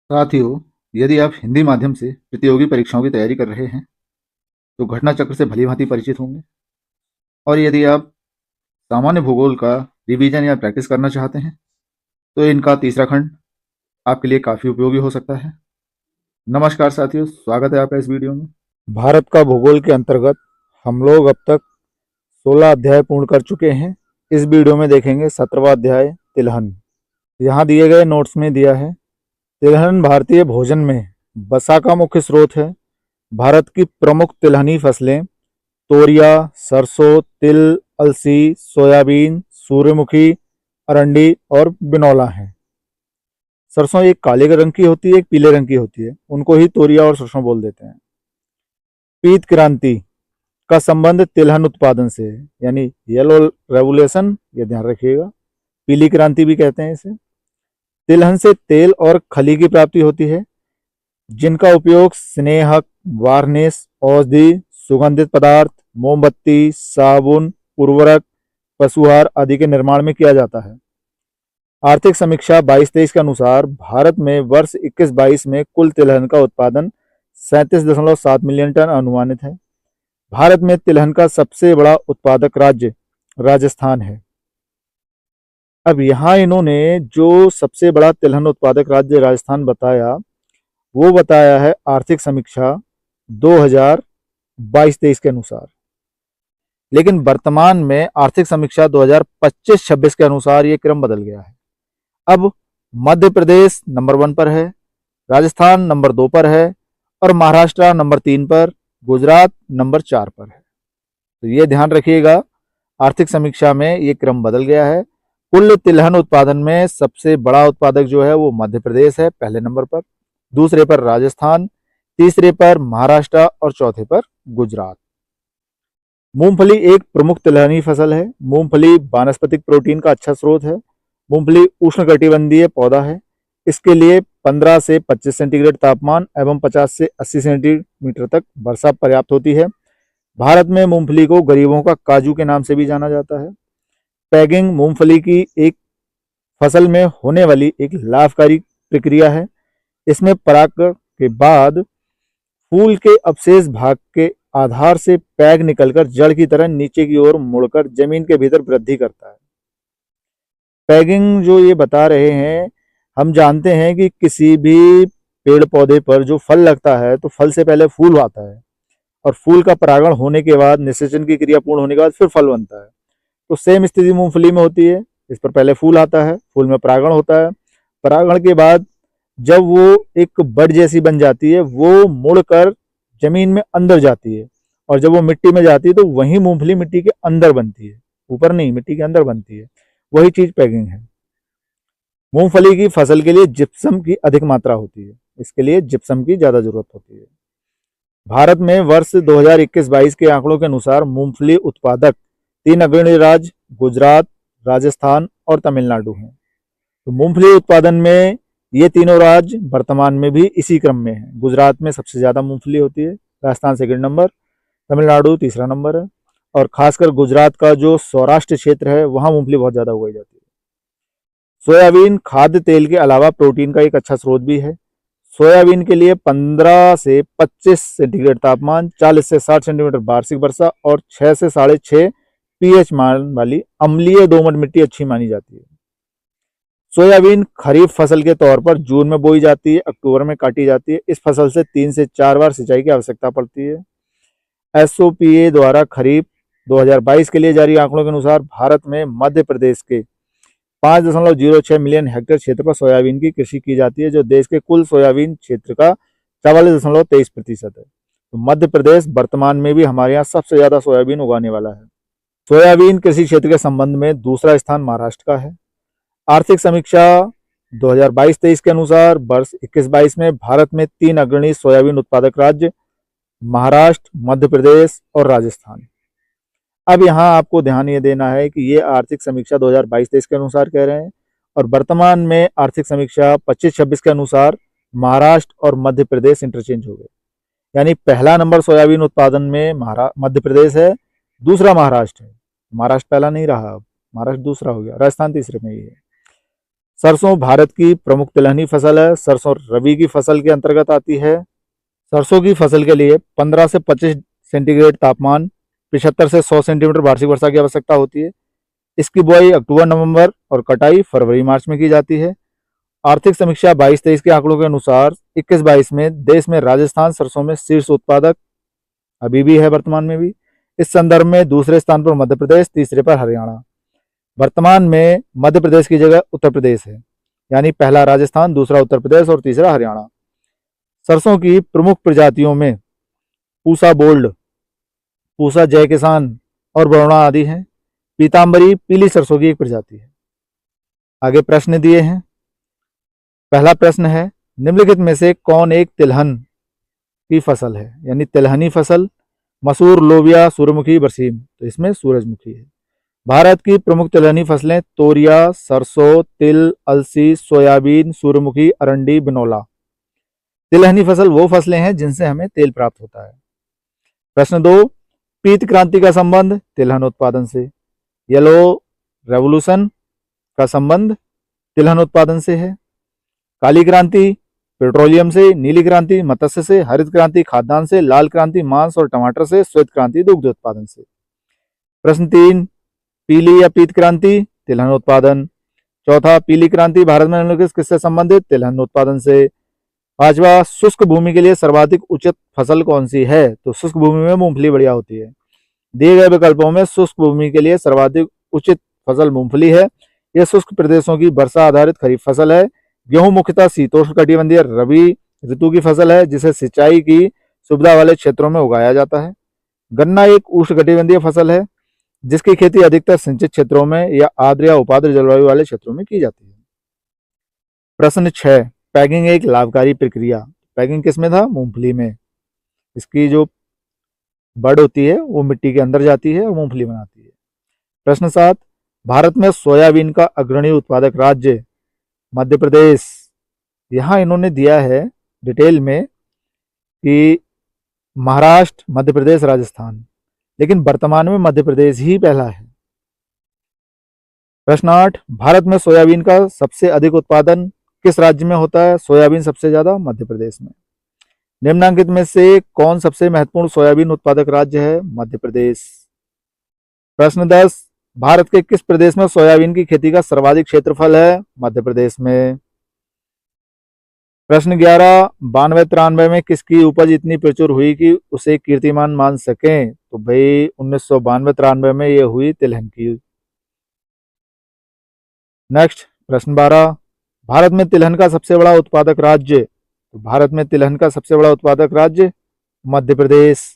साथियों, यदि आप हिंदी माध्यम से प्रतियोगी परीक्षाओं की तैयारी कर रहे हैं, तो घटना चक्र से भली-भांति परिचित होंगे। और यदि आप सामान्य भूगोल का रिवीजन या प्रैक्टिस करना चाहते हैं, तो इनका तीसरा खंड आपके लिए काफ़ी उपयोगी हो सकता है। नमस्कार साथियों, स्वागत है आपका इस वीडियो में। भारत का भूगोल के अंतर्गत हम लोग अब तक 16 अध्याय पूर्ण कर चुके हैं। इस वीडियो में देखेंगे 17वां अध्याय तिलहन। यहाँ दिए गए नोट्स में दिया है, तिलहन भारतीय भोजन में वसा का मुख्य स्रोत है। भारत की प्रमुख तिलहनी फसलें तोरिया, सरसों, तिल, अलसी, सोयाबीन, सूर्यमुखी, अरंडी और बिनौला हैं। सरसों एक काले रंग की होती है, एक पीले रंग की होती है। उनको ही तोरिया और सरसों बोल देते हैं। पीत क्रांति का संबंध तिलहन उत्पादन से है, यानी येलो रेवोल्यूशन, ये ध्यान रखिएगा। पीली क्रांति भी कहते हैं इसे। तिलहन से तेल और खली की प्राप्ति होती है, जिनका उपयोग स्नेहक, वार्निश, औषधि, सुगंधित पदार्थ, मोमबत्ती, साबुन, उर्वरक, पशुहार आदि के निर्माण में किया जाता है। आर्थिक समीक्षा 22-23 के अनुसार भारत में वर्ष 21-22 में कुल तिलहन का उत्पादन 37.7 मिलियन टन अनुमानित है। भारत में तिलहन का सबसे बड़ा उत्पादक राज्य राजस्थान है। अब यहाँ इन्होंने जो सबसे बड़ा तिलहन उत्पादक राज्य राजस्थान बताया, वो बताया है आर्थिक समीक्षा 2022-23 के अनुसार। लेकिन वर्तमान में आर्थिक समीक्षा 2025-26 के अनुसार ये क्रम बदल गया है। अब मध्य प्रदेश नंबर 1 पर है, राजस्थान नंबर 2 पर है और महाराष्ट्र नंबर 3 पर, गुजरात नंबर 4 पर है। तो ये ध्यान रखिएगा, आर्थिक समीक्षा में ये क्रम बदल गया है। कुल तिलहन उत्पादन में सबसे बड़ा उत्पादक जो है वो मध्य प्रदेश है, पहले नंबर पर, दूसरे पर राजस्थान, तीसरे पर महाराष्ट्र और चौथे पर गुजरात। मूंगफली एक प्रमुख तिलहनी फसल है। मूंगफली वानस्पतिक प्रोटीन का अच्छा स्रोत है। मूंगफली उष्णकटिबंधीय पौधा है। इसके लिए 15 से 25 सेंटीग्रेड तापमान एवं 50 से 80 सेंटीमीटर तक वर्षा पर्याप्त होती है। भारत में मूंगफली को गरीबों का काजू के नाम से भी जाना जाता है। पैगिंग मूंगफली की एक फसल में होने वाली एक लाभकारी प्रक्रिया है। इसमें पराग के बाद फूल के अवशेष भाग के आधार से पैग निकलकर जड़ की तरह नीचे की ओर मुड़कर जमीन के भीतर वृद्धि करता है। पैगिंग जो ये बता रहे हैं, हम जानते हैं कि किसी भी पेड़ पौधे पर जो फल लगता है तो फल से पहले फूल आता है और फूल का परागण होने के बाद, निषेचन की क्रिया पूर्ण होने के बाद फिर फल बनता है। तो सेम स्थिति मूंगफली में होती है। इस पर पहले फूल आता है, फूल में परागण होता है, परागण के बाद जब वो एक बड जैसी बन जाती है, वो मुड़कर जमीन में अंदर जाती है और जब वो मिट्टी में जाती है तो वही मूंगफली मिट्टी के अंदर बनती है, ऊपर नहीं, मिट्टी के अंदर बनती है। वही चीज पैगिंग है। मूंगफली की फसल के लिए जिप्सम की अधिक मात्रा होती है, इसके लिए जिप्सम की ज्यादा जरूरत होती है। भारत में वर्ष 2021-22 के आंकड़ों के अनुसार मूंगफली उत्पादक 3 अग्रणी राज्य गुजरात, राजस्थान और तमिलनाडु हैं। तो मूंगफली उत्पादन में ये तीनों राज्य वर्तमान में भी इसी क्रम में है। गुजरात में सबसे ज्यादा मूंगफली होती है, राजस्थान सेकंड नंबर, तमिलनाडु तीसरा नंबर है और खासकर गुजरात का जो सौराष्ट्र क्षेत्र है वहां मूंगफली बहुत ज्यादा उगाई जाती है। सोयाबीन खाद्य तेल के अलावा प्रोटीन का एक अच्छा स्रोत भी है। सोयाबीन के लिए 15 से 25 सेंटीग्रेड तापमान, 40 से 60 सेंटीमीटर वार्षिक वर्षा और 6 से 6.5 पीएच मान वाली अम्लीय दोमट मिट्टी अच्छी मानी जाती है। सोयाबीन खरीफ फसल के तौर पर जून में बोई जाती है, अक्टूबर में काटी जाती है। इस फसल से 3 से 4 बार सिंचाई की आवश्यकता पड़ती है। एसओपीए द्वारा खरीफ 2022 के लिए जारी आंकड़ों के अनुसार भारत में मध्य प्रदेश के 5.06 मिलियन हेक्टेयर क्षेत्र पर सोयाबीन की कृषि की जाती है, जो देश के कुल सोयाबीन क्षेत्र का 44.23% है। तो मध्य प्रदेश वर्तमान में भी हमारे यहाँ सबसे ज्यादा सोयाबीन उगाने वाला है। सोयाबीन कृषि क्षेत्र के संबंध में दूसरा स्थान महाराष्ट्र का है। आर्थिक समीक्षा 2022-23 के अनुसार वर्ष 21-22 में भारत में 3 अग्रणी सोयाबीन उत्पादक राज्य महाराष्ट्र, मध्य प्रदेश और राजस्थान। अब यहाँ आपको ध्यान ये देना है कि ये आर्थिक समीक्षा 2022-23 के अनुसार कह रहे हैं और वर्तमान में आर्थिक समीक्षा 25-26 के अनुसार महाराष्ट्र और मध्य प्रदेश इंटरचेंज हो गए। यानी पहला नंबर सोयाबीन उत्पादन में मध्य प्रदेश है, दूसरा महाराष्ट्र है। महाराष्ट्र पहला नहीं रहा, अब महाराष्ट्र दूसरा हो गया, राजस्थान तीसरे में ही है। सरसों भारत की प्रमुख तिलहनी फसल है। सरसों रबी की फसल के अंतर्गत आती है। सरसों की फसल के लिए 15 से 25 सेंटीग्रेड तापमान, 75 से 100 सेंटीमीटर वार्षिक वर्षा की आवश्यकता होती है। इसकी बुआई अक्टूबर नवंबर और कटाई फरवरी मार्च में की जाती है। आर्थिक समीक्षा 22-23 के आंकड़ों के अनुसार 21-22 में देश में राजस्थान सरसों में शीर्ष उत्पादक अभी भी है, वर्तमान में भी। इस संदर्भ में दूसरे स्थान पर मध्य प्रदेश, तीसरे पर हरियाणा। वर्तमान में मध्य प्रदेश की जगह उत्तर प्रदेश है, यानी पहला राजस्थान, दूसरा उत्तर प्रदेश और तीसरा हरियाणा। सरसों की प्रमुख प्रजातियों में पूसा गोल्ड, पूसा जय किसान और बरुणा आदि हैं। पीताम्बरी पीली सरसों की एक प्रजाति है। आगे प्रश्न दिए हैं। पहला प्रश्न है, निम्नलिखित में से कौन एक तिलहन की फसल है, यानी तिलहनी फसल? मसूर, लोबिया, सूर्यमुखी, बरसीम। तो इसमें सूरजमुखी है। भारत की प्रमुख तिलहनी फसलें तोरिया, सरसों, तिल, अलसी, सोयाबीन, सूर्यमुखी, अरंडी, बिनौला। तिलहनी फसल वो फसलें हैं जिनसे हमें तेल प्राप्त होता है। प्रश्न 2, पीत क्रांति का संबंध तिलहन उत्पादन से। येलो रेवोल्यूशन का संबंध तिलहन उत्पादन से है। काली क्रांति पेट्रोलियम से, नीली क्रांति मत्स्य से, हरित क्रांति खाद्यान्न से, लाल क्रांति मांस और टमाटर से, श्वेत क्रांति दुग्ध उत्पादन से। प्रश्न 3, पीली या पीत क्रांति तिलहन उत्पादन। चौथा, पीली क्रांति भारत में निम्नलिखित किससे संबंधित? तिलहन उत्पादन से। पांचवा, शुष्क भूमि के लिए सर्वाधिक उचित फसल कौन सी है? तो शुष्क भूमि में मूंगफली बढ़िया होती है। दिए गए विकल्पों में शुष्क भूमि के लिए सर्वाधिक उचित फसल मूंगफली है। यह शुष्क प्रदेशों की वर्षा आधारित खरीफ फसल है। गेहूं मुख्यतः शीतोष्णकटिबंधीय रबी ऋतु की फसल है, जिसे सिंचाई की सुविधा वाले क्षेत्रों में उगाया जाता है। गन्ना एक उष्णकटिबंधीय फसल है, जिसकी खेती अधिकतर सिंचित क्षेत्रों में या आर्द्र या उपाद्र जलवायु वाले क्षेत्रों में की जाती है। प्रश्न 6, पैगिंग एक लाभकारी प्रक्रिया। पैगिंग किसमें था? मूंगफली में। इसकी जो बड़ होती है वो मिट्टी के अंदर जाती है और मूंगफली बनाती है। प्रश्न 7, भारत में सोयाबीन का अग्रणी उत्पादक राज्य मध्य प्रदेश। यहाँ इन्होंने दिया है डिटेल में कि महाराष्ट्र, मध्य प्रदेश, राजस्थान, लेकिन वर्तमान में मध्य प्रदेश ही पहला है। प्रश्न 8, भारत में सोयाबीन का सबसे अधिक उत्पादन किस राज्य में होता है? सोयाबीन सबसे ज्यादा मध्य प्रदेश में। निम्नलिखित में से कौन सबसे महत्वपूर्ण सोयाबीन उत्पादक राज्य है? मध्य प्रदेश। प्रश्न 10, भारत के किस प्रदेश में सोयाबीन की खेती का सर्वाधिक क्षेत्रफल है? मध्य प्रदेश में। प्रश्न 11, 92-93 में किसकी उपज इतनी प्रचुर हुई कि उसे कीर्तिमान मान सकें? तो भाई 1992-93 में ये हुई तिलहन की। नेक्स्ट प्रश्न 12, भारत में तिलहन का सबसे बड़ा उत्पादक राज्य। तो भारत में तिलहन का सबसे बड़ा उत्पादक राज्य मध्य प्रदेश।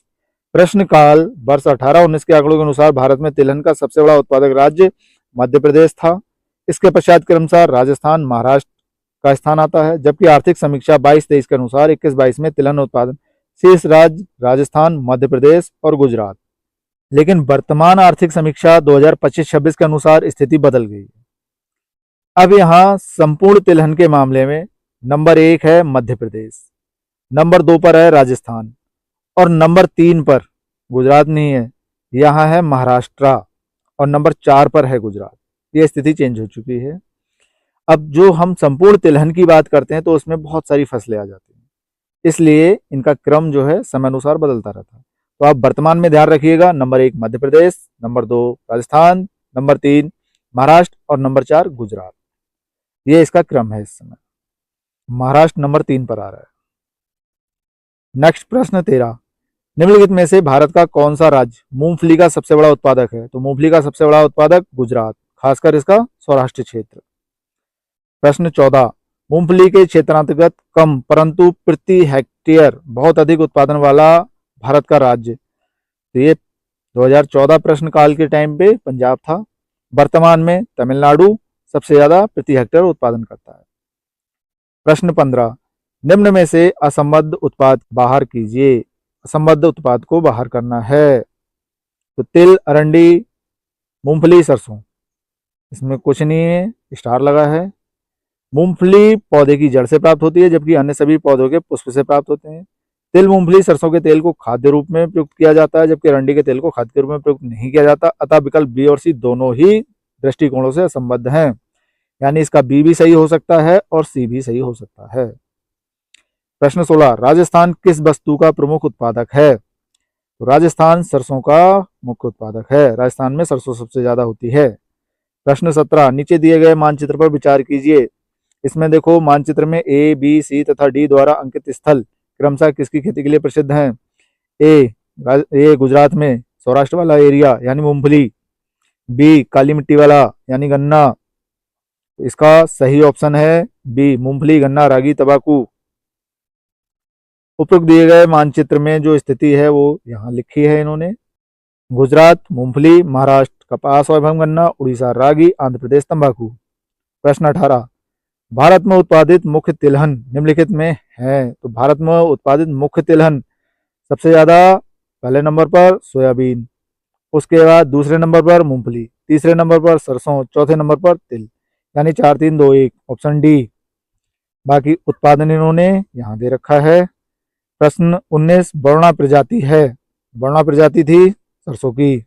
प्रश्न काल वर्ष 18-19 के आंकड़ों के अनुसार भारत में तिलहन का सबसे बड़ा उत्पादक राज्य मध्य प्रदेश था। इसके पश्चात क्रमशः राजस्थान, महाराष्ट्र का स्थान आता है, जबकि आर्थिक समीक्षा 22-23 के अनुसार 21-22 में तिलहन उत्पादन शीर्ष राज्य राजस्थान, मध्य प्रदेश और गुजरात। लेकिन वर्तमान आर्थिक समीक्षा 2025-26 के अनुसार स्थिति बदल गई है। अब यहाँ संपूर्ण तिलहन के मामले में नंबर 1 है मध्य प्रदेश, नंबर 2 पर है राजस्थान और नंबर 3 पर गुजरात नहीं है, यहाँ है महाराष्ट्र और नंबर 4 पर है गुजरात। ये स्थिति चेंज हो चुकी है। अब जो हम संपूर्ण तिलहन की बात करते हैं तो उसमें बहुत सारी फसलें आ जाती हैं, इसलिए इनका क्रम जो है समय अनुसार बदलता रहता है। तो आप वर्तमान में ध्यान रखिएगा, number 1 Madhya Pradesh, number 2 Rajasthan, number 3 Maharashtra और नंबर 4 गुजरात। ये इसका क्रम है। इस समय महाराष्ट्र नंबर 3 पर आ रहा है। नेक्स्ट प्रश्न 13, निम्नलिखित में से भारत का कौन सा राज्य मूंगफली का सबसे बड़ा उत्पादक है? तो मूंगफली का सबसे बड़ा उत्पादक गुजरात, खासकर इसका सौराष्ट्र क्षेत्र। प्रश्न 14, मूंगफली के क्षेत्रांतर्गत कम परंतु प्रति हेक्टेयर बहुत अधिक उत्पादन वाला भारत का राज्य। तो ये 2014 प्रश्न काल के टाइम पे पंजाब था। वर्तमान में तमिलनाडु सबसे ज्यादा प्रति हेक्टेयर उत्पादन करता है। प्रश्न 15, निम्न में से असंबद्ध उत्पाद बाहर कीजिए। असंबद्ध उत्पाद को बाहर करना है। तो तिल, अरंडी, मूंगफली, सरसों, इसमें कुछ नहीं है, स्टार लगा है। मूंगफली पौधे की जड़ से प्राप्त होती है, जबकि अन्य सभी पौधों के पुष्प से प्राप्त होते हैं। तिल, मूंगफली, सरसों के तेल को खाद्य रूप में प्रयुक्त किया जाता है, जबकि अरंडी के तेल को खाद्य के रूप में प्रयुक्त नहीं किया जाता। अतः विकल्प बी और सी दोनों ही दृष्टिकोणों से असंबद्ध हैं। यानी इसका बी भी सही हो सकता है और सी भी सही हो सकता है। प्रश्न 16, राजस्थान किस वस्तु का प्रमुख उत्पादक है? तो राजस्थान सरसों का मुख्य उत्पादक है। राजस्थान में सरसों सबसे ज्यादा होती है। प्रश्न 17, नीचे दिए गए मानचित्र पर विचार कीजिए। इसमें देखो मानचित्र में ए, बी, सी तथा डी द्वारा अंकित स्थल क्रमशः किसकी खेती के लिए प्रसिद्ध हैं? ए गुजरात में सौराष्ट्र वाला एरिया यानी मूंगफली, बी काली मिट्टी वाला यानी गन्ना। इसका सही ऑप्शन है बी मूंगफली, गन्ना, रागी, तंबाकू। उपरोक्त दिए गए मानचित्र में जो स्थिति है वो यहाँ लिखी है इन्होंने। गुजरात मूंगफली, महाराष्ट्र कपास और एवं गन्ना, उड़ीसा रागी, आंध्र प्रदेश तंबाकू। प्रश्न 18, भारत में उत्पादित मुख्य तिलहन निम्नलिखित में है। तो भारत में उत्पादित मुख्य तिलहन सबसे ज्यादा पहले नंबर पर सोयाबीन, उसके बाद दूसरे नंबर पर मूंगफली, तीसरे नंबर पर सरसों, चौथे नंबर पर तिल, यानी 4 3 2 1 ऑप्शन डी। बाकी उत्पादन इन्होंने यहाँ दे रखा है। प्रश्न 19, बरुणा प्रजाति है। बरुणा प्रजाति थी सरसों की।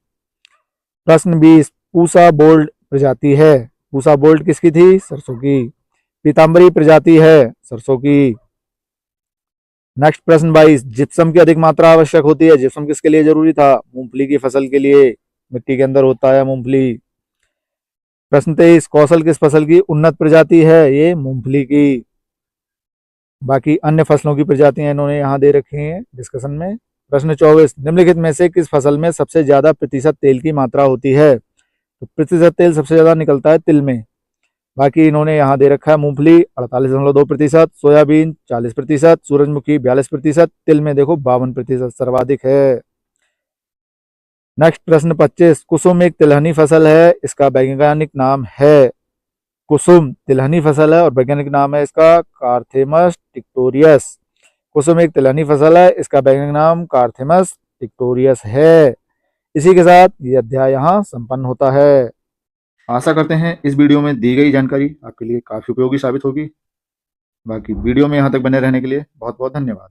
प्रश्न 20, पूसा बोल्ड प्रजाति है। पूसा बोल्ड किसकी थी? सरसों की। पीताम्बरी प्रजाति है सरसों की। नेक्स्ट प्रश्न 22, जिप्सम की अधिक मात्रा आवश्यक होती है। जिप्सम किसके लिए जरूरी था? मूंगफली की फसल के लिए, मिट्टी के अंदर होता है मूंगफली। प्रश्न 23, कौशल किस फसल की उन्नत प्रजाति है? ये मूंगफली की। बाकी अन्य फसलों की प्रजातियां इन्होंने यहाँ दे रखी हैं डिस्कशन में। प्रश्न 24, निम्नलिखित में से किस फसल में सबसे ज्यादा प्रतिशत तेल की मात्रा होती है? तो प्रतिशत तेल सबसे ज्यादा निकलता है तिल में। बाकी इन्होंने यहाँ दे रखा है मूंगफली 48.2%, सोयाबीन 40%, सूरजमुखी 42%, तिल में देखो 52% सर्वाधिक है। नेक्स्ट प्रश्न 25, कुसुम एक तिलहनी फसल है, इसका वैज्ञानिक नाम है। कुसुम तिलहनी फसल है और वैज्ञानिक नाम है इसका कार्थेमस टिक्टोरियस। कुसुम एक तिलहनी फसल है, इसका वैज्ञानिक नाम कार्थेमस टिक्टोरियस है। इसी के साथ ये अध्याय यहाँ संपन्न होता है। आशा करते हैं इस वीडियो में दी गई जानकारी आपके लिए काफी उपयोगी साबित होगी। बाकी वीडियो में यहाँ तक बने रहने के लिए बहुत बहुत धन्यवाद।